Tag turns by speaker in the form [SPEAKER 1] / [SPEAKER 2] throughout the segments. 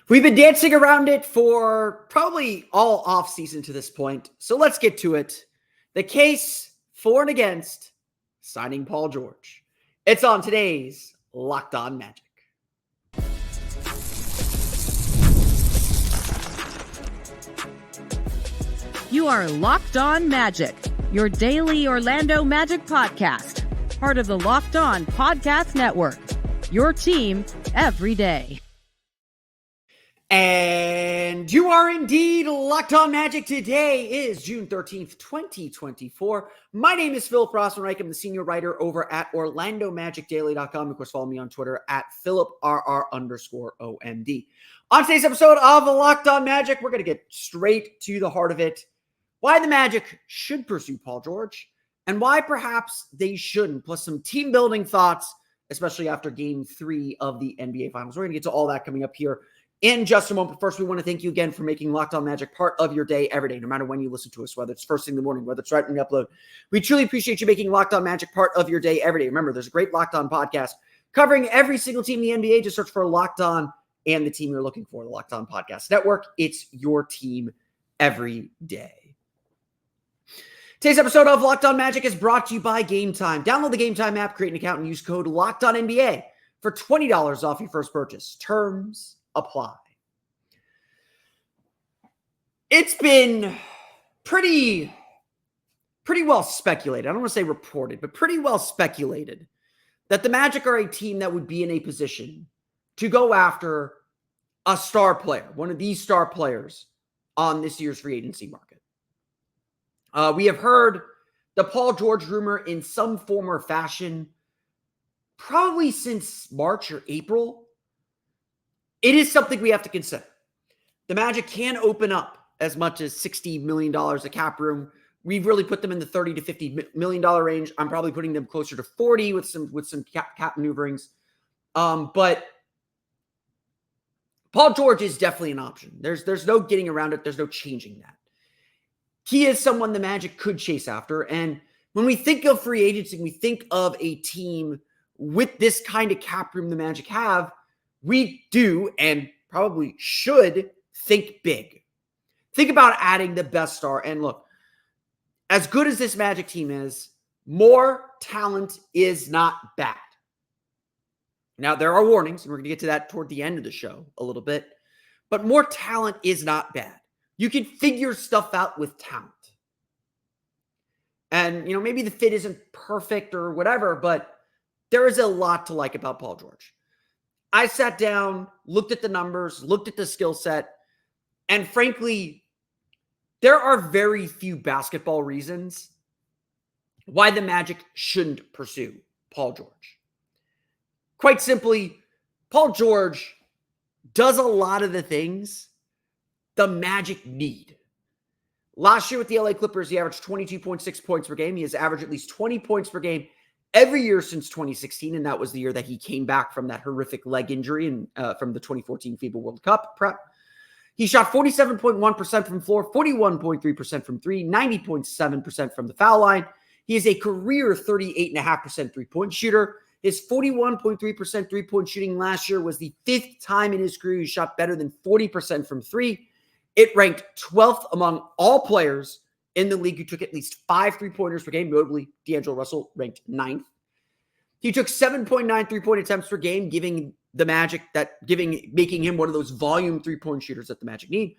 [SPEAKER 1] We've been dancing around it for probably all offseason to this point, so let's get to it. The case for and against signing Paul George. It's on today's Locked On Magic.
[SPEAKER 2] You are Locked On Magic, your daily Orlando Magic podcast, part of the Locked On Podcast Network, your team every day.
[SPEAKER 1] And you are indeed Locked On Magic. Today is June 13th, 2024. My name is Philip Rossman-Reich. I'm the senior writer over at OrlandoMagicDaily.com. Of course, follow me on Twitter at PhilipRR_OMD. On today's episode of Locked On Magic, we're going to get straight to the heart of it. Why the Magic should pursue Paul George and why perhaps they shouldn't, plus some team building thoughts, especially after Game 3 of the NBA Finals. We're going to get to all that coming up here in just a moment. But first, we want to thank you again for making Locked On Magic part of your day every day, no matter when you listen to us, whether it's first thing in the morning, whether it's right when you upload. We truly appreciate you making Locked On Magic part of your day every day. Remember, there's a great Locked On podcast covering every single team in the NBA. Just search for Locked On and the team you're looking for, the Locked On Podcast Network. It's your team every day. Today's episode of Locked On Magic is brought to you by Gametime. Download the Gametime app, create an account, and use code LOCKEDONNBA for $20 off your first purchase. Terms apply. It's been pretty well speculated. I don't want to say reported, but pretty well speculated that the Magic are a team that would be in a position to go after a star player, one of these star players on this year's free agency market. We have heard the Paul George rumor in some form or fashion probably since March or April. It is something we have to consider. The Magic can open up as much as $60 million of cap room. We've really put them in the $30 to $50 million range. I'm probably putting them closer to 40 with some cap maneuverings. But Paul George is definitely an option. There's no getting around it. There's no changing that. He is someone the Magic could chase after. And when we think of free agency, we think of a team with this kind of cap room the Magic have, we do and probably should think big. Think about adding the best star. And look, as good as this Magic team is, more talent is not bad. Now, there are warnings, and we're going to get to that toward the end of the show a little bit, but more talent is not bad. You can figure stuff out with talent. And, maybe the fit isn't perfect or whatever, but there is a lot to like about Paul George. I sat down, looked at the numbers, looked at the skill set, and frankly, there are very few basketball reasons why the Magic shouldn't pursue Paul George. Quite simply, Paul George does a lot of the things the Magic need. Last year with the LA Clippers, he averaged 22.6 points per game. He has averaged at least 20 points per game every year since 2016, and that was the year that he came back from that horrific leg injury and from the 2014 FIBA World Cup prep. He shot 47.1% from floor, 41.3% from three, 90.7% from the foul line. He is a career 38.5% three-point shooter. His 41.3% three-point shooting last year was the fifth time in his career he shot better than 40% from three. It ranked 12th among all players in the league who took at least 5 three-pointers per game. Notably, D'Angelo Russell ranked 9th. He took 7.9 three-point attempts per game, making him one of those volume three-point shooters that the Magic need.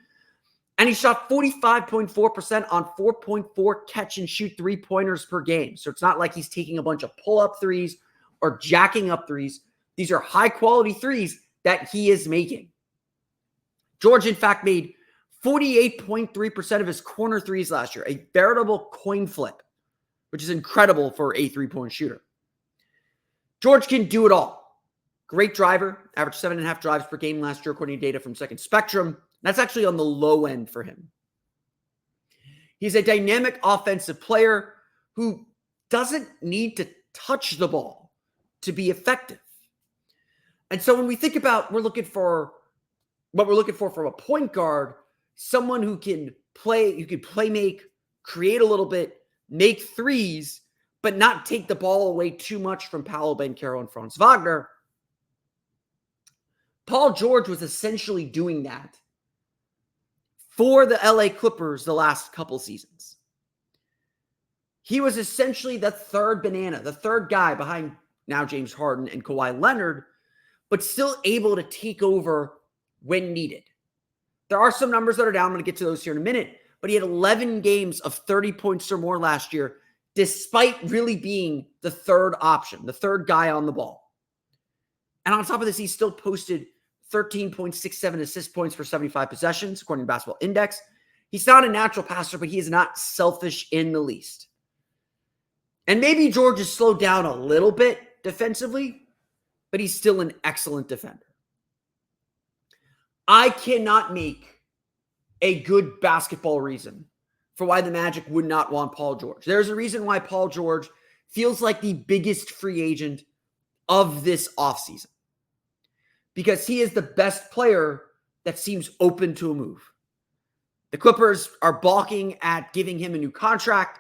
[SPEAKER 1] And he shot 45.4% on 4.4 catch-and-shoot three-pointers per game. So it's not like he's taking a bunch of pull-up threes or jacking up threes. These are high-quality threes that he is making. George, in fact, made 48.3% of his corner threes last year, a veritable coin flip, which is incredible for a three-point shooter. George can do it all. Great driver, averaged 7.5 drives per game last year, according to data from Second Spectrum. That's actually on the low end for him. He's a dynamic offensive player who doesn't need to touch the ball to be effective. And so when we think about what we're looking for from a point guard, someone who can make, create a little bit, make threes, but not take the ball away too much from Paolo, Banchero, and Franz Wagner. Paul George was essentially doing that for the LA Clippers the last couple seasons. He was essentially the third banana, the third guy behind now James Harden and Kawhi Leonard, but still able to take over when needed. There are some numbers that are down. I'm going to get to those here in a minute, but he had 11 games of 30 points or more last year, despite really being the third option, the third guy on the ball. And on top of this, he still posted 13.67 assist points for 75 possessions, according to Basketball Index. He's not a natural passer, but he is not selfish in the least. And maybe George has slowed down a little bit defensively, but he's still an excellent defender. I cannot make a good basketball reason for why the Magic would not want Paul George. There's a reason why Paul George feels like the biggest free agent of this offseason, because he is the best player that seems open to a move. The Clippers are balking at giving him a new contract.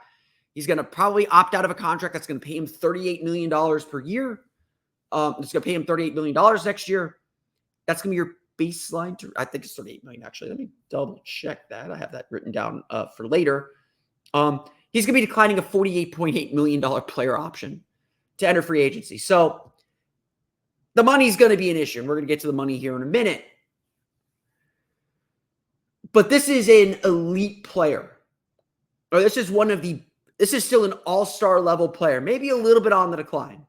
[SPEAKER 1] He's going to probably opt out of a contract that's going to pay him $38 million per year. It's going to pay him $38 million next year. That's going to be your baseline. I think it's $38 million, actually. Let me double check that. I have that written down for later. He's going to be declining a $48.8 million player option to enter free agency. So the money's going to be an issue, and we're going to get to the money here in a minute. But this is an elite player. Or this is still an all-star level player, maybe a little bit on the decline,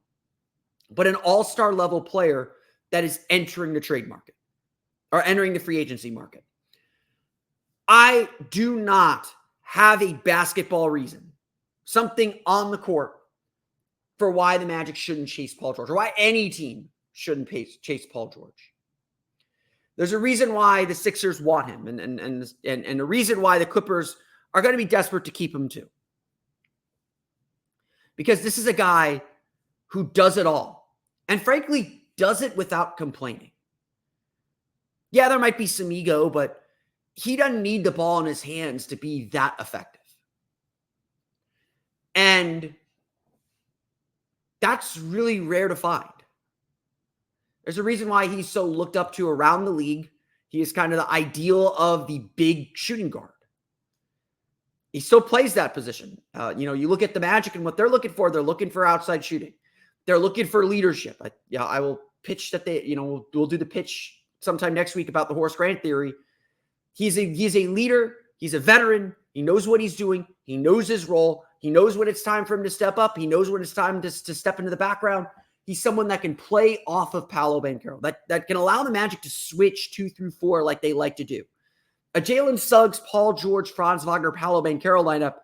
[SPEAKER 1] but an all-star level player that is entering the trade market or entering the free agency market. I do not have a basketball reason, something on the court, for why the Magic shouldn't chase Paul George, or why any team shouldn't chase Paul George. There's a reason why the Sixers want him, and a reason why the Clippers are going to be desperate to keep him too. Because this is a guy who does it all, and frankly, does it without complaining. Yeah, there might be some ego, but he doesn't need the ball in his hands to be that effective. And that's really rare to find. There's a reason why he's so looked up to around the league. He is kind of the ideal of the big shooting guard. He still plays that position. You look at the Magic and what they're looking for. They're looking for outside shooting. They're looking for leadership. I will pitch that we'll do the pitch sometime next week about the Horace Grant theory. He's a leader. He's a veteran. He knows what he's doing. He knows his role. He knows when it's time for him to step up. He knows when it's time to step into the background. He's someone that can play off of Paolo Banchero, that can allow the Magic to switch 2 through 4 like they like to do. A Jalen Suggs, Paul George, Franz Wagner, Paolo Banchero lineup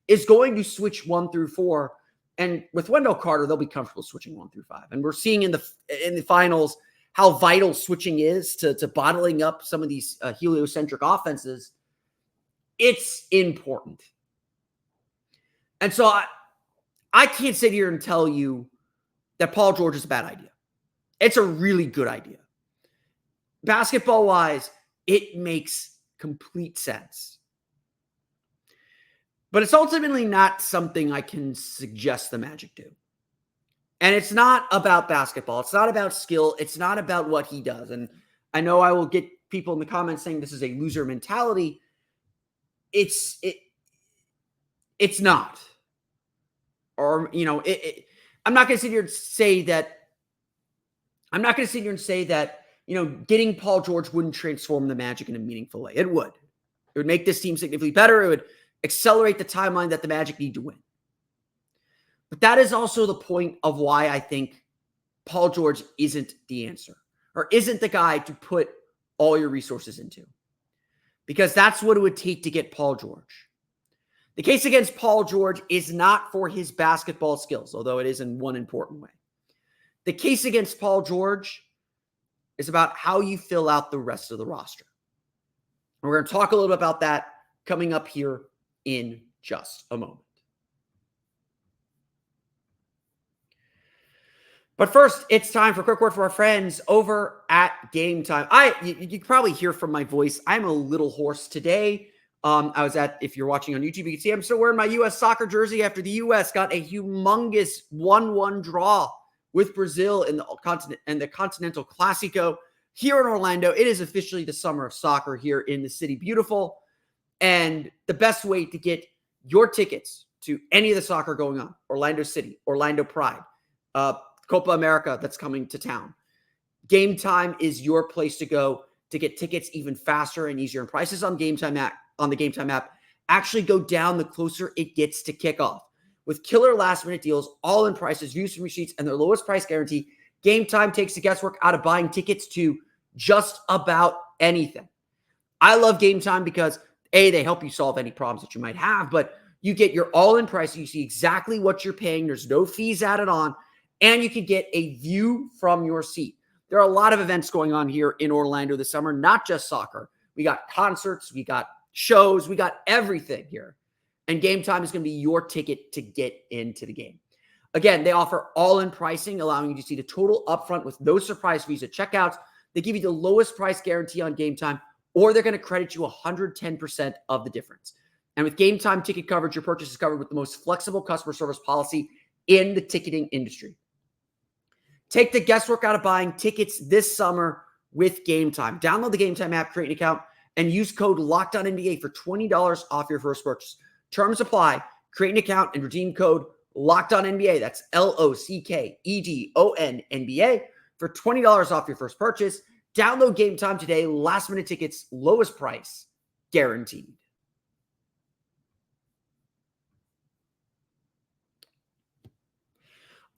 [SPEAKER 1] is going to switch 1 through 4. And with Wendell Carter, they'll be comfortable switching 1 through 5. And we're seeing in the finals how vital switching is to bottling up some of these heliocentric offenses. It's important. And so I can't sit here and tell you that Paul George is a bad idea. It's a really good idea. Basketball-wise, it makes complete sense. But it's ultimately not something I can suggest the Magic do. And it's not about basketball. It's not about skill. It's not about what he does. And I know I will get people in the comments saying this is a loser mentality. It's not. Or, I'm not going to sit here and say that. Getting Paul George wouldn't transform the Magic in a meaningful way. It would. It would make this team significantly better. It would accelerate the timeline that the Magic need to win. But that is also the point of why I think Paul George isn't the answer, or isn't the guy to put all your resources into. Because that's what it would take to get Paul George. The case against Paul George is not for his basketball skills, although it is in one important way. The case against Paul George is about how you fill out the rest of the roster. And we're going to talk a little bit about that coming up here in just a moment. But first, it's time for a quick word from our friends over at Gametime. You can probably hear from my voice, I'm a little hoarse today. If you're watching on YouTube, you can see I'm still wearing my U.S. soccer jersey after the U.S. got a humongous 1-1 draw with Brazil in the Continental Clásico. here in Orlando, it is officially the summer of soccer here in the city. Beautiful. And the best way to get your tickets to any of the soccer going on, Orlando City, Orlando Pride, Copa America that's coming to town, Gametime is your place to go to get tickets even faster and easier. And prices on Gametime app actually go down the closer it gets to kickoff. With killer last-minute deals, all-in prices, views and receipts, and their lowest price guarantee, Gametime takes the guesswork out of buying tickets to just about anything. I love Gametime because, A, they help you solve any problems that you might have, but you get your all-in price. You see exactly what you're paying. There's no fees added on, and you can get a view from your seat. There are a lot of events going on here in Orlando this summer, not just soccer. We got concerts, we got shows, we got everything here. And Gametime is going to be your ticket to get into the game. Again, they offer all-in pricing, allowing you to see the total upfront with no surprise fees at checkouts. They give you the lowest price guarantee on Gametime, or they're going to credit you 110% of the difference. And with Gametime ticket coverage, your purchase is covered with the most flexible customer service policy in the ticketing industry. Take the guesswork out of buying tickets this summer with Gametime. Download the Gametime app, create an account, and use code LOCKEDONNBA for $20 off your first purchase. Terms apply. Create an account and redeem code LOCKEDONNBA. That's LOCKEDONNBA for $20 off your first purchase. Download Gametime today. Last-minute tickets, lowest price, guaranteed.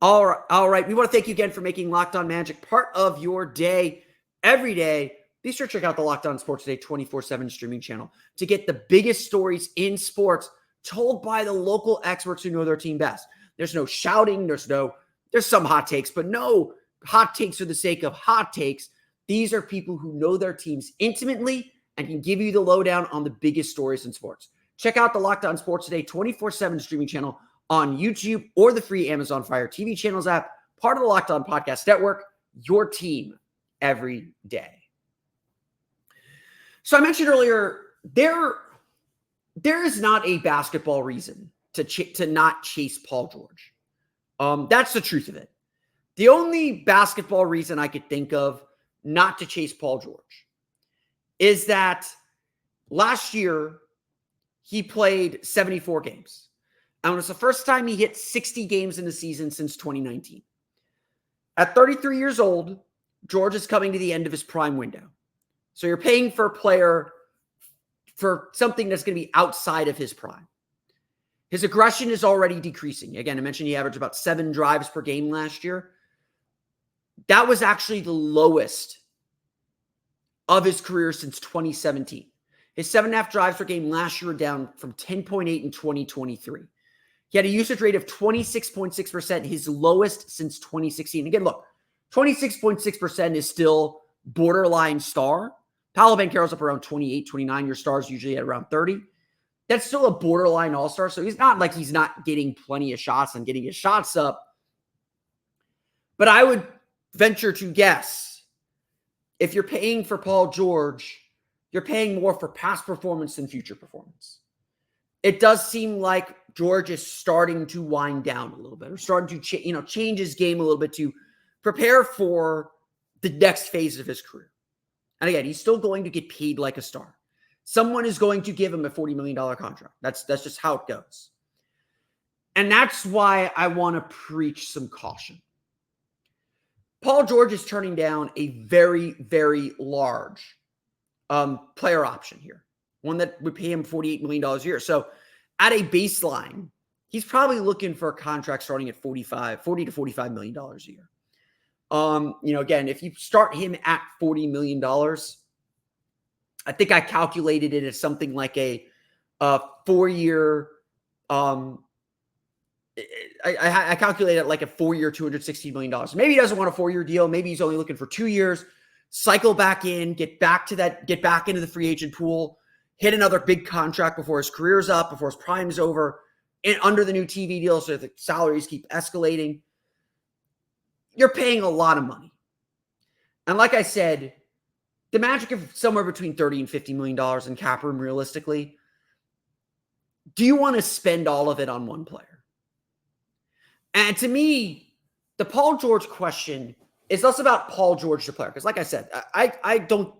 [SPEAKER 1] All right. We want to thank you again for making Locked On Magic part of your day every day. Be sure to check out the Locked On Sports Today 24/7 streaming channel to get the biggest stories in sports told by the local experts who know their team best. There's no shouting. There's some hot takes, but no hot takes for the sake of hot takes. These are people who know their teams intimately and can give you the lowdown on the biggest stories in sports. Check out the Locked On Sports Today 24/7 streaming channel on YouTube or the free Amazon Fire TV channels app, part of the Locked On Podcast Network, your team every day. So I mentioned earlier, there is not a basketball reason to not chase Paul George. That's the truth of it. The only basketball reason I could think of not to chase Paul George is that last year he played 74 games. And it was the first time he hit 60 games in the season since 2019. At 33 years old, George is coming to the end of his prime window. So you're paying for a player for something that's going to be outside of his prime. His aggression is already decreasing. Again, I mentioned he averaged about 7 drives per game last year. That was actually the lowest of his career since 2017. His 7.5 drives per game last year were down from 10.8 in 2023. He had a usage rate of 26.6%, his lowest since 2016. Again, look, 26.6% is still borderline star. Paolo Banchero's up around 28, 29. Your star's usually at around 30. That's still a borderline all-star. So he's not like he's not getting plenty of shots and getting his shots up. But I would venture to guess if you're paying for Paul George, you're paying more for past performance than future performance. It does seem like George is starting to wind down a little bit, or starting to change his game a little bit to prepare for the next phase of his career. And again, he's still going to get paid like a star. Someone is going to give him a $40 million contract. That's just how it goes. And that's why I want to preach some caution. Paul George is turning down a very, very large player option here. One that would pay him $48 million a year. So at a baseline, he's probably looking for a contract starting at $40 to $45 million a year. Again, if you start him at $40 million, I think I calculated it as something like a 4-year. I calculated it like a 4-year, $260 million. Maybe he doesn't want a 4-year deal. Maybe he's only looking for 2 years. Cycle back in, get back into the free agent pool, hit another big contract before his career's up, before his prime's over, and under the new TV deal, so the salaries keep escalating. You're paying a lot of money. And like I said, the Magic have somewhere between $30 and $50 million in cap room realistically. Do you want to spend all of it on one player? And to me, the Paul George question It's less about Paul George, the player. Because like I said, I don't,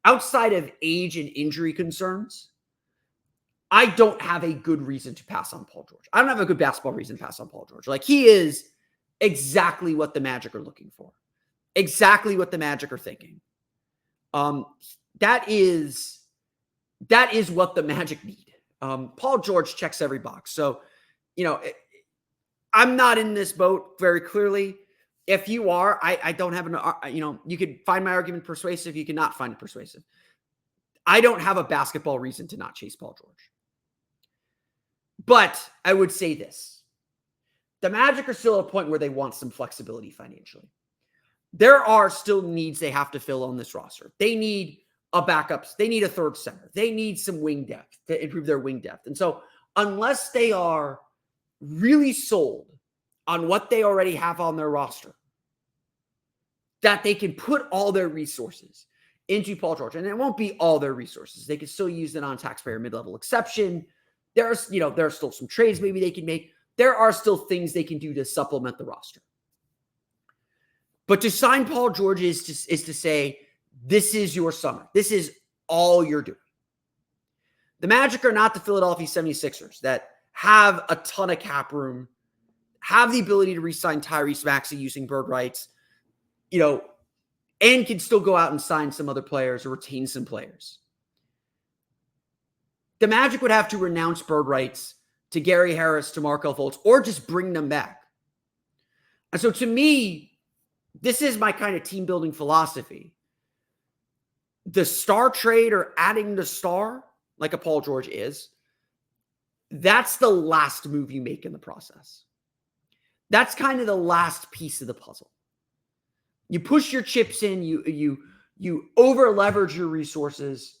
[SPEAKER 1] outside of age and injury concerns, I don't have a good reason to pass on Paul George. I don't have a good basketball reason to pass on Paul George. Like, he is exactly what the Magic are looking for. Exactly what the Magic are thinking. That is what the Magic need. Paul George checks every box. So, I'm not in this boat very clearly. If you are, I don't have you could find my argument persuasive. You cannot find it persuasive. I don't have a basketball reason to not chase Paul George. But I would say this. The Magic are still at a point where they want some flexibility financially. There are still needs they have to fill on this roster. They need a backup. They need a third center. They need some wing depth to improve their wing depth. And so unless they are really sold on what they already have on their roster, that they can put all their resources into Paul George, and it won't be all their resources. They can still use the non-taxpayer mid-level exception. There are still some trades maybe they can make. There are still things they can do to supplement the roster. But to sign Paul George is to say, this is your summer. This is all you're doing. The Magic are not the Philadelphia 76ers that have a ton of cap room, have the ability to re-sign Tyrese Maxey using bird rights, and can still go out and sign some other players or retain some players. The Magic would have to renounce bird rights to Gary Harris, to Markelle Fultz, or just bring them back. And so to me, this is my kind of team building philosophy. The star trade or adding the star, like a Paul George is, that's the last move you make in the process. That's kind of the last piece of the puzzle. You push your chips in, you over leverage your resources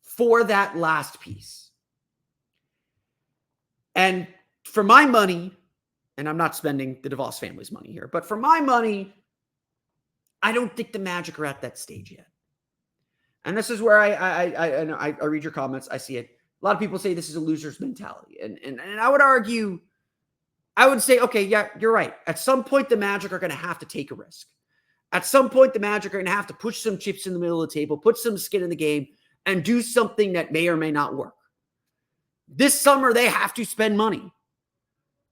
[SPEAKER 1] for that last piece. And for my money, and I'm not spending the DeVos family's money here, but for my money, I don't think the Magic are at that stage yet. And this is where I read your comments. I see it. A lot of people say this is a loser's mentality. And I would argue, I would say, okay, yeah, you're right. At some point, the Magic are going to have to take a risk. At some point, the Magic are going to have to push some chips in the middle of the table, put some skin in the game, and do something that may or may not work. This summer, they have to spend money.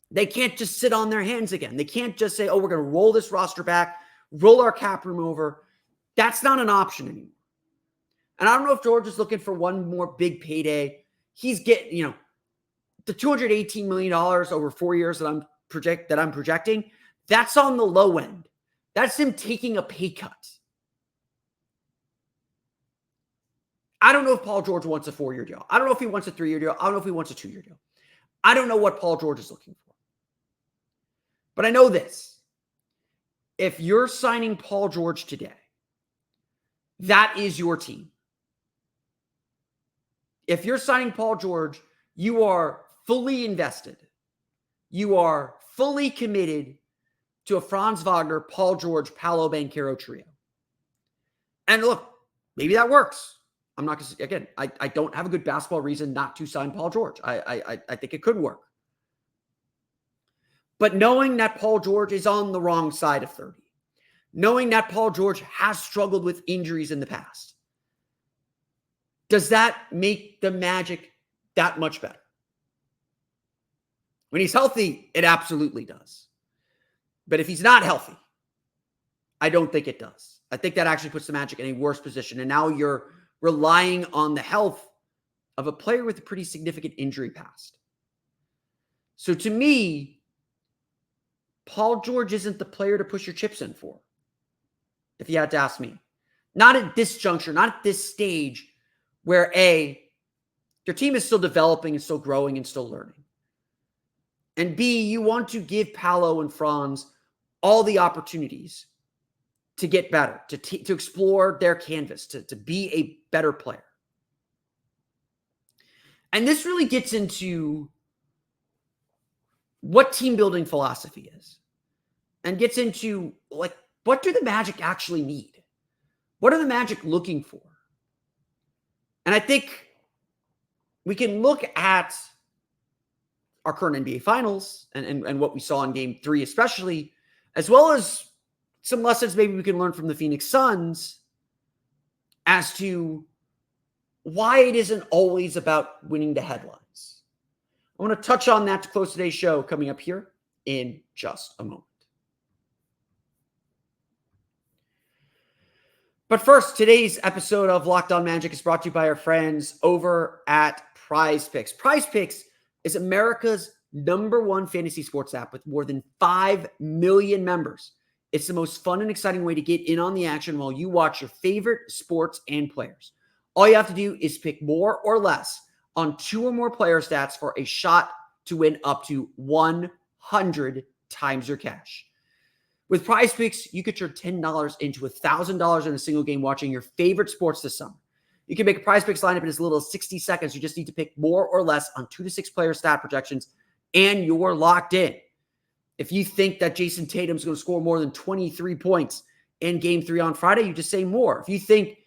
[SPEAKER 1] They can't just sit on their hands again. They can't just say, oh, we're going to roll this roster back, roll our cap room over. That's not an option anymore. And I don't know if George is looking for one more big payday. He's getting, the $218 million over 4 years that I'm projecting, that's on the low end. That's him taking a pay cut. I don't know if Paul George wants a 4-year deal. I don't know if he wants a 3-year deal. I don't know if he wants a 2-year deal. I don't know what Paul George is looking for. But I know this. If you're signing Paul George today, that is your team. If you're signing Paul George, you are fully invested. You are fully committed to a Franz Wagner, Paul George, Paolo Banchero trio. And look, maybe that works. I'm not going to, again, I don't have a good basketball reason not to sign Paul George. I think it could work. But knowing that Paul George is on the wrong side of 30, knowing that Paul George has struggled with injuries in the past, does that make the Magic that much better? When he's healthy, it absolutely does. But if he's not healthy, I don't think it does. I think that actually puts the Magic in a worse position. And now you're relying on the health of a player with a pretty significant injury past. So to me, Paul George isn't the player to push your chips in for, if you had to ask me. Not at this juncture, not at this stage where A, your team is still developing and still growing and still learning. And B, you want to give Paolo and Franz all the opportunities to get better, to explore their canvas, to be a better player. And this really gets into what team building philosophy is, and gets into, like, what do the Magic actually need? What are the Magic looking for? And I think we can look at our current NBA Finals and what we saw in Game 3 especially, as well as some lessons maybe we can learn from the Phoenix Suns as to why it isn't always about winning the headlines. I want to touch on that to close today's show coming up here in just a moment. But first, today's episode of Locked On Magic is brought to you by our friends over at PrizePicks. PrizePicks is America's #1 fantasy sports app with more than 5 million members. It's the most fun and exciting way to get in on the action while you watch your favorite sports and players. All you have to do is pick more or less on 2 or more player stats for a shot to win up to 100 times your cash. With PrizePicks, you could turn $10 into $1,000 in a single game watching your favorite sports this summer. You can make a PrizePicks lineup in as little as 60 seconds. You just need to pick more or less on 2 to 6 player stat projections, and you're locked in. If you think that Jason Tatum's going to score more than 23 points in Game 3 on Friday, you just say more. If you think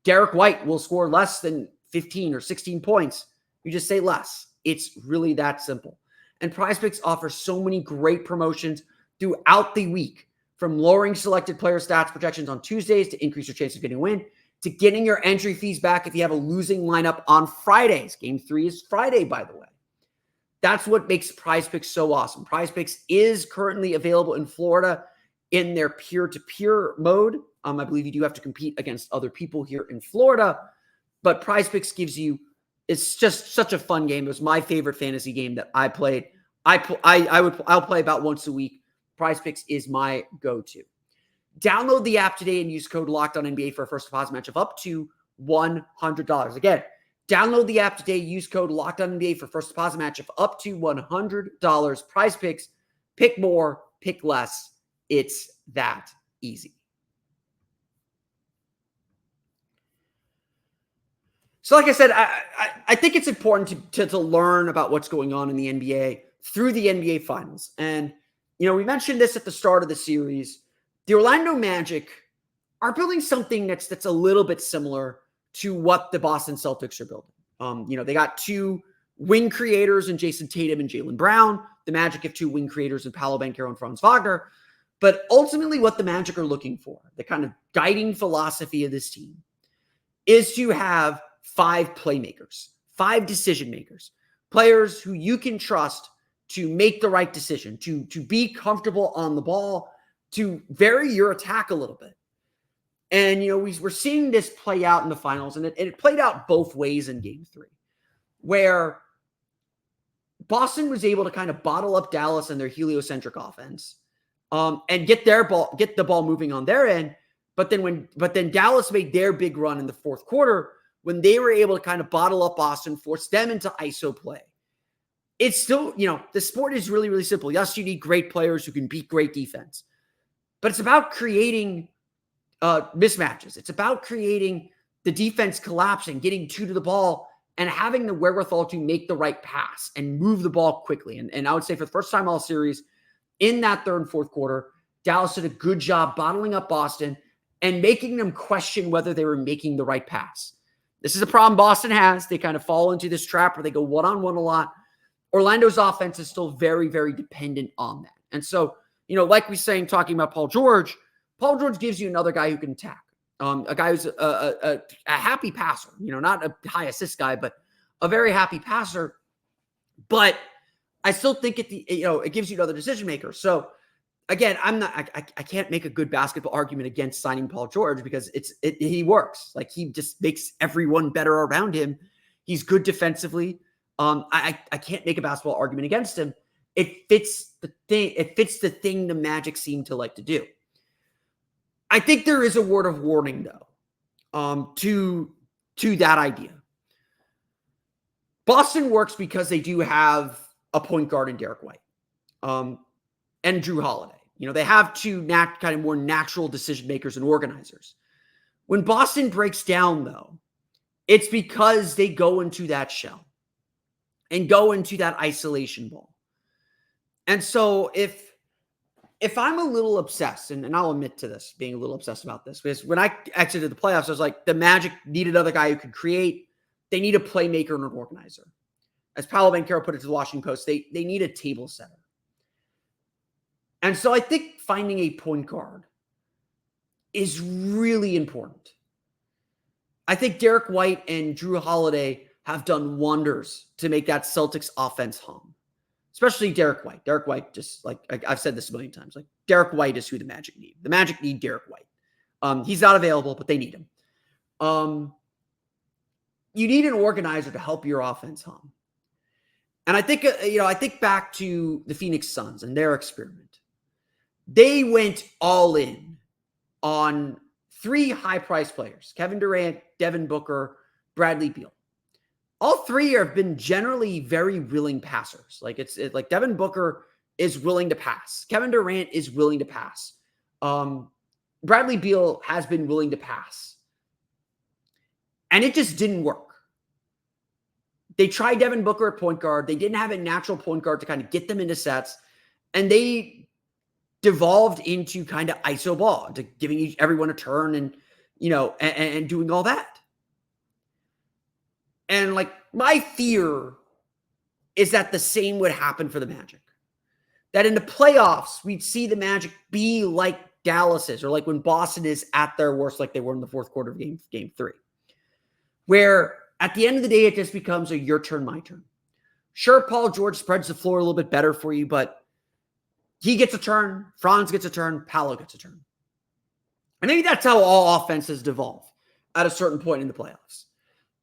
[SPEAKER 1] Derek White will score less than 15 or 16 points, you just say less. It's really that simple. And PrizePicks offers so many great promotions throughout the week, from lowering selected player stats projections on Tuesdays to increase your chance of getting a win, to getting your entry fees back if you have a losing lineup on Fridays. Game 3 is Friday, by the way. That's what makes PrizePicks so awesome. PrizePicks is currently available in Florida in their peer-to-peer mode. I believe you do have to compete against other people here in Florida, but PrizePicks gives you, it's just such a fun game. It was my favorite fantasy game that I played. I'll play about once a week. PrizePicks is my go-to. Download the app today and use code LOCKEDONNBA for a first deposit match of up to $100. Again, download the app today. Use code LOCKEDONNBA for first deposit match of up to $100. PrizePicks. Pick more, pick less. It's that easy. So like I said, I think it's important to learn about what's going on in the NBA through the NBA Finals. And we mentioned this at the start of the series. The Orlando Magic are building something that's a little bit similar to what the Boston Celtics are building. They got 2 wing creators in Jason Tatum and Jaylen Brown. The Magic have 2 wing creators in Paolo, Banchero, and Franz Wagner. But ultimately what the Magic are looking for, the kind of guiding philosophy of this team, is to have 5 playmakers, 5 decision makers, players who you can trust to make the right decision, to be comfortable on the ball, to vary your attack a little bit. And, we're seeing this play out in the finals, and it played out both ways in Game 3, where Boston was able to kind of bottle up Dallas and their heliocentric offense, and get the ball moving on their end. But then Dallas made their big run in the fourth quarter when they were able to kind of bottle up Boston, force them into ISO play. It's still, the sport is really, really simple. Yes, you need great players who can beat great defense, but it's about creating mismatches. It's about creating the defense collapsing, getting 2 to the ball, and having the wherewithal to make the right pass and move the ball quickly. And I would say for the first time all series, in that third and fourth quarter, Dallas did a good job bottling up Boston and making them question whether they were making the right pass. This is a problem Boston has. They kind of fall into this trap where they go one-on-one a lot. Orlando's offense is still very, very dependent on that. And so, like we saying, talking about Paul George gives you another guy who can attack. A guy who's a happy passer, not a high assist guy, but a very happy passer. But I still think it gives you another decision maker. So again, I can't make a good basketball argument against signing Paul George because he works. Like, he just makes everyone better around him. He's good defensively. I can't make a basketball argument against him. It fits the thing. It fits the thing the Magic seem to like to do. I think there is a word of warning though, to that idea. Boston works because they do have a point guard in Derek White, and Drew Holiday. They have 2 kind of more natural decision makers and organizers. When Boston breaks down though, it's because they go into that shell and go into that isolation ball. And so if I'm a little obsessed, and I'll admit to this, being a little obsessed about this, because when I exited the playoffs, I was like, the Magic need another guy who could create. They need a playmaker and an organizer. As Paolo Banchero put it to the Washington Post, they need a table setter. And so I think finding a point guard is really important. I think Derek White and Drew Holiday have done wonders to make that Celtics offense hum, especially Derek White. Derek White, just like I've said this a million times, like Derek White is who the Magic need. The Magic need Derek White. He's not available, but they need him. You need an organizer to help your offense hum. And I think, I think back to the Phoenix Suns and their experiment. They went all in on 3 high-priced players: Kevin Durant, Devin Booker, Bradley Beal. All 3 have been generally very willing passers. Like it's like Devin Booker is willing to pass. Kevin Durant is willing to pass. Bradley Beal has been willing to pass. And it just didn't work. They tried Devin Booker at point guard. They didn't have a natural point guard to kind of get them into sets. And they devolved into kind of iso ball, into giving everyone a turn and, and doing all that. And like my fear is that the same would happen for the Magic. That in the playoffs, we'd see the Magic be like Dallas is, or like when Boston is at their worst, like they were in the fourth quarter of game 3. Where at the end of the day, it just becomes a your turn, my turn. Sure, Paul George spreads the floor a little bit better for you, but he gets a turn, Franz gets a turn, Paolo gets a turn. And maybe that's how all offenses devolve at a certain point in the playoffs.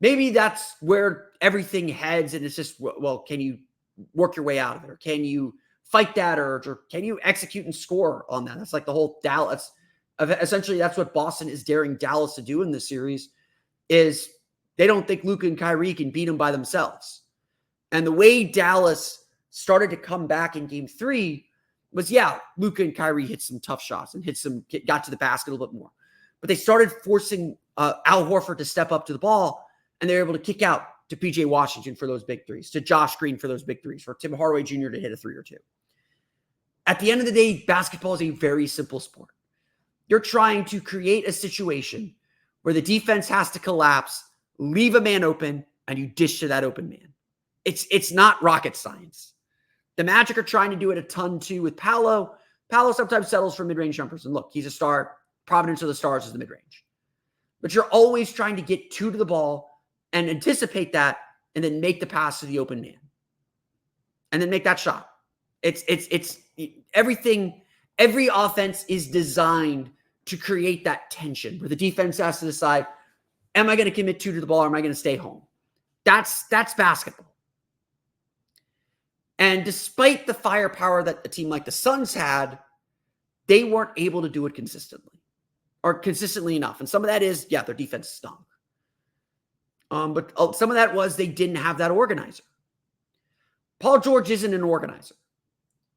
[SPEAKER 1] Maybe that's where everything heads, and it's just, well, can you work your way out of it? Or can you fight that urge? Or can you execute and score on that? That's like the whole Dallas. Essentially, that's what Boston is daring Dallas to do in this series, is they don't think Luka and Kyrie can beat them by themselves. And the way Dallas started to come back in game 3 was, Luka and Kyrie hit some tough shots and got to the basket a little bit more. But they started forcing Al Horford to step up to the ball, and they were able to kick out to PJ Washington for those big threes, to Josh Green for those big threes, for Tim Hardaway Jr. to hit a 3 or 2. At the end of the day, basketball is a very simple sport. You're trying to create a situation where the defense has to collapse, leave a man open, and you dish to that open man. It's not rocket science. The Magic are trying to do it a ton too with Paolo. Paolo sometimes settles for mid-range jumpers. And look, he's a star. Providence of the Stars is the mid-range. But you're always trying to get 2 to the ball and anticipate that, and then make the pass to the open man. And then make that shot. It's everything. Every offense is designed to create that tension where the defense has to decide, am I going to commit 2 to the ball, or am I going to stay home? That's basketball. And despite the firepower that a team like the Suns had, they weren't able to do it consistently enough. And some of that is, their defense stunk. But some of that was they didn't have that organizer. Paul George isn't an organizer.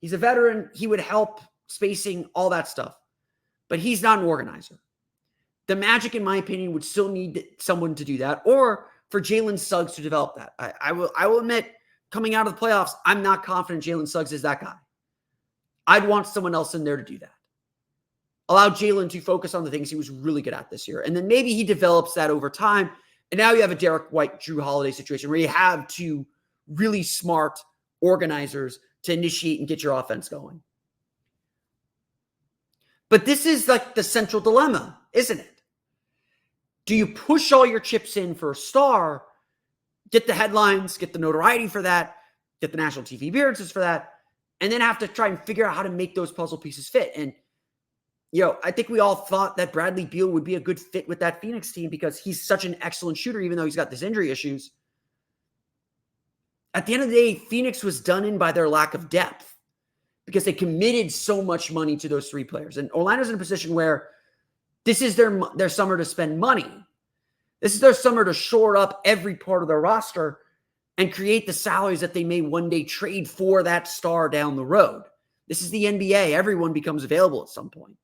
[SPEAKER 1] He's a veteran. He would help spacing, all that stuff. But he's not an organizer. The Magic, in my opinion, would still need someone to do that, or for Jalen Suggs to develop that. I will admit, coming out of the playoffs, I'm not confident Jalen Suggs is that guy. I'd want someone else in there to do that. Allow Jalen to focus on the things he was really good at this year. And then maybe he develops that over time. And now you have a Derek White, Drew Holiday situation where you have 2 really smart organizers to initiate and get your offense going. But this is like the central dilemma, isn't it? Do you push all your chips in for a star, get the headlines, get the notoriety for that, get the national TV appearances for that, and then have to try and figure out how to make those puzzle pieces fit? And, I think we all thought that Bradley Beal would be a good fit with that Phoenix team because he's such an excellent shooter, even though he's got these injury issues. At the end of the day, Phoenix was done in by their lack of depth because they committed so much money to those 3 players. And Orlando's in a position where this is their summer to spend money. This is their summer to shore up every part of their roster and create the salaries that they may one day trade for that star down the road. This is the NBA. Everyone becomes available at some point.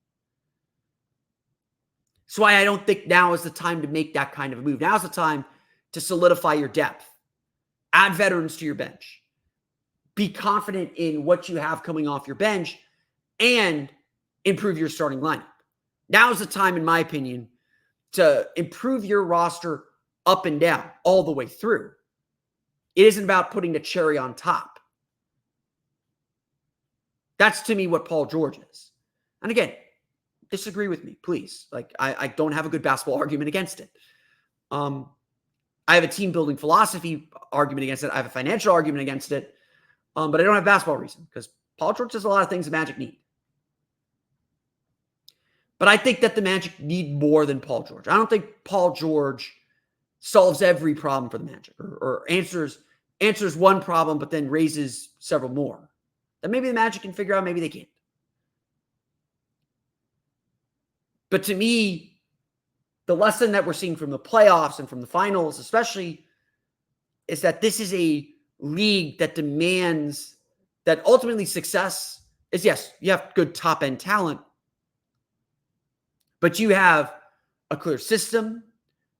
[SPEAKER 1] That's why I don't think now is the time to make that kind of a move. Now is the time to solidify your depth. Add veterans to your bench. Be confident in what you have coming off your bench and improve your starting lineup. Now is the time, in my opinion, to improve your roster up and down, all the way through. It isn't about putting the cherry on top. That's, to me, what Paul George is. And again, disagree with me, please. Like, I don't have a good basketball argument against it. I have a team building philosophy argument against it. I have a financial argument against it. But I don't have basketball reason because Paul George does a lot of things the Magic need. But I think that the Magic need more than Paul George. I don't think Paul George solves every problem for the Magic or answers one problem, but then raises several more that maybe the Magic can figure out, maybe they can't. But to me, the lesson that we're seeing from the playoffs and from the finals, especially, is that this is a league that demands that ultimately success is, yes, you have good top-end talent, but you have a clear system,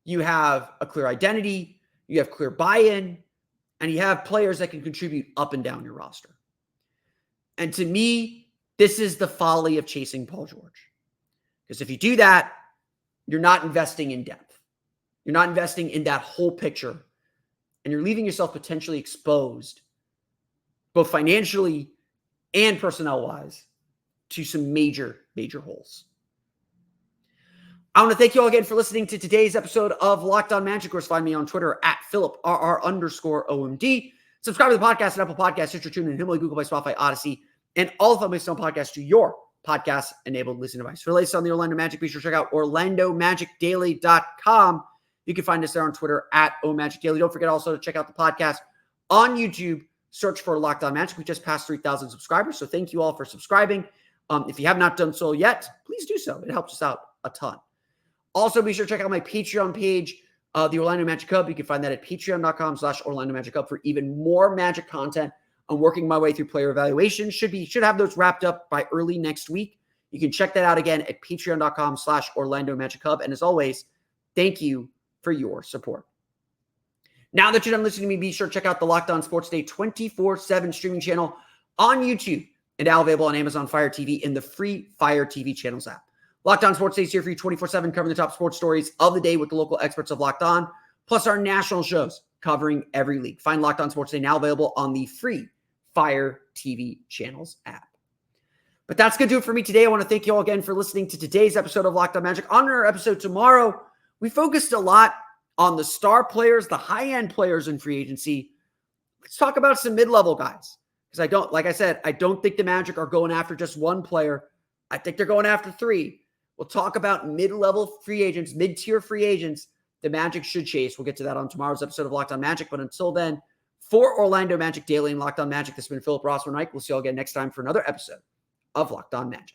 [SPEAKER 1] you have a clear identity, you have clear buy-in, and you have players that can contribute up and down your roster. And to me, this is the folly of chasing Paul George. Because if you do that, you're not investing in depth. You're not investing in that whole picture. And you're leaving yourself potentially exposed, both financially and personnel-wise, to some major, major holes. I want to thank you all again for listening to today's episode of Locked On Magic. Of course, find me on Twitter at PhilipRR_OMD. Subscribe to the podcast at Apple Podcasts, Stitcher, TuneIn, Himalaya, Google Play, Spotify, Odyssey, and all of my Stone podcasts to your podcast-enabled listening device. For the latest on the Orlando Magic, be sure to check out OrlandoMagicDaily.com. You can find us there on Twitter at OMagicDaily. Don't forget also to check out the podcast on YouTube. Search for Locked On Magic. We just passed 3,000 subscribers, so thank you all for subscribing. If you have not done so yet, please do so. It helps us out a ton. Also, be sure to check out my Patreon page, the Orlando Magic Hub. You can find that at patreon.com/Orlando Magic Hub for even more Magic content. I'm working my way through player evaluations. Should have those wrapped up by early next week. You can check that out again at patreon.com/Orlando Magic Hub. And as always, thank you for your support. Now that you're done listening to me, be sure to check out the Locked On Sports Day 24/7 streaming channel on YouTube and now available on Amazon Fire TV in the free Fire TV channels app. Locked On Sports Day is here for you 24/7, covering the top sports stories of the day with the local experts of Locked On, plus our national shows covering every league. Find Locked On Sports Day now available on the free Fire TV channels app. But that's going to do it for me today. I want to thank you all again for listening to today's episode of Locked On Magic. On our episode tomorrow, we focused a lot on the star players, the high-end players in free agency. Let's talk about some mid-level guys. Because I don't think the Magic are going after just one player. I think they're going after three. We'll talk about mid-level free agents, mid-tier free agents the Magic should chase. We'll get to that on tomorrow's episode of Locked On Magic. But until then, for Orlando Magic Daily and Locked On Magic, this has been Philip Rossman-Reich. We'll see you all again next time for another episode of Locked On Magic.